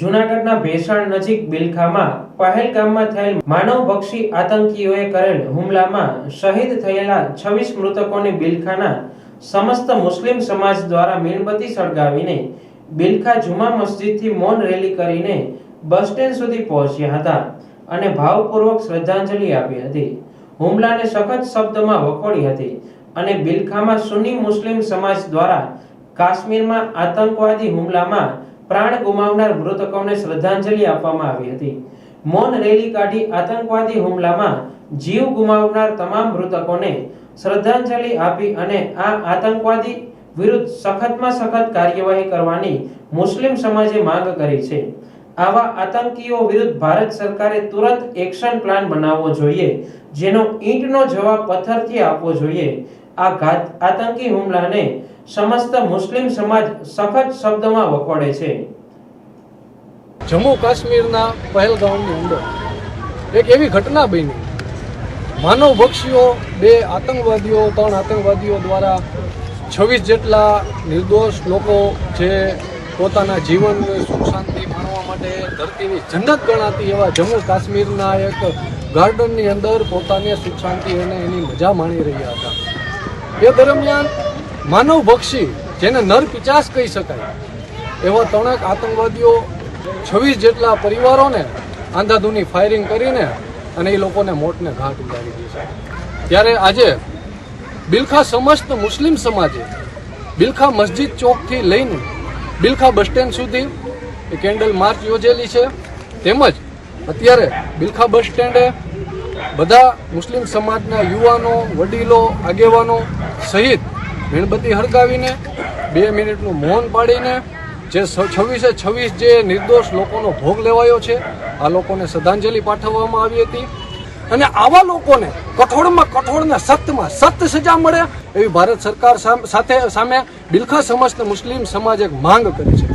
જૂનાગઢના ભેસાણ નજીક બિલખામાં પહેલગામમાં થયેલ માનવભક્ષી આતંકીઓએ કરેલ હુમલામાં શહીદ થયેલા 26 મૃતકોને બિલખાના સમસ્ત મુસ્લિમ સમાજ દ્વારા મીણબત્તી સળગાવીને બિલખા જુમા મસ્જિદથી મૌન રેલી કરીને બસ સ્ટેન્ડ સુધી પહોંચ્યા હતા અને ભાવપૂર્વક શ્રદ્ધાંજલિ આપી હતી. હુમલાને સખત શબ્દમાં વખોડી હતી અને બિલખામાં સુન્ની મુસ્લિમ સમાજ દ્વારા કાશ્મીરમાં આતંકવાદી હુમલામાં પ્રાણ ગુમાવનાર મૃતકોને શ્રદ્ધાંજલિ આપવામાં આવી હતી. મૌન રેલી કાઢી આતંકવાદી હુમલામાં જીવ ગુમાવનાર તમામ મૃતકોને શ્રદ્ધાંજલિ આપી અને આ આતંકવાદી વિરુદ્ધ સખતમાં સખત કાર્યવાહી કરવાની મુસ્લિમ સમાજે માંગ કરી છે. આવા આતંકીઓ વિરુદ્ધ ભારત સરકારે તુરંત એક્શન પ્લાન બનાવવો જોઈએ, જેનો ઈંટનો જવાબ પથ્થરથી આપવો જોઈએ. આ આતંકી હુમલાને સમસ્ત મુસ્લિમ સમાજ સખત શબ્દમાં વખોડે છે. જમ્મુ કાશ્મીરના પહેલગામની અંદર એક એવી ઘટના બની, માનવભક્ષીઓ બે આતંકવાદીઓ 3 આતંકવાદીઓ દ્વારા 26 જેટલા નિર્દોષ લોકો જે પોતાના જીવનની સુખ શાંતિ માણવા માટે ધરતીની જન્નત ગણાતી એવા જમ્મુ કાશ્મીરના એક ગાર્ડનની અંદર પોતાની સુખ શાંતિ અને એની મજા માણી રહ્યા હતા. એ દરમિયાન માનવભક્ષી, જેને નર પિચાસ કહી શકાય, એવા 3 આતંકવાદીઓ 26 જેટલા પરિવારોને આંધાધૂની ફાયરિંગ કરીને અને એ લોકોને મોતને ઘાટ ઉતારી દીધા. ત્યારે આજે બિલખા સમસ્ત મુસ્લિમ સમાજે બિલખા મસ્જિદ ચોકથી લઈને બિલખા બસ સ્ટેન્ડ સુધી કેન્ડલ માર્ચ યોજેલી છે. તેમજ અત્યારે બિલખા બસ સ્ટેન્ડે બધા મુસ્લિમ સમાજના યુવાનો, વડીલો, આગેવાનો સહિત મીણબત્તી હળગાવીને 2 મિનિટનું મૌન પાડીને જે 26 જે નિર્દોષ લોકોનો ભોગ લેવાયો છે, આ લોકોને શ્રદ્ધાંજલિ પાઠવવામાં આવી હતી. અને આવા લોકોને કઠોળમાં કઠોળને સખ્તમાં સખ્ત સજા મળે એવી ભારત સરકાર સામે બિલખા સમસ્ત મુસ્લિમ સમાજ એક માંગ કરી છે.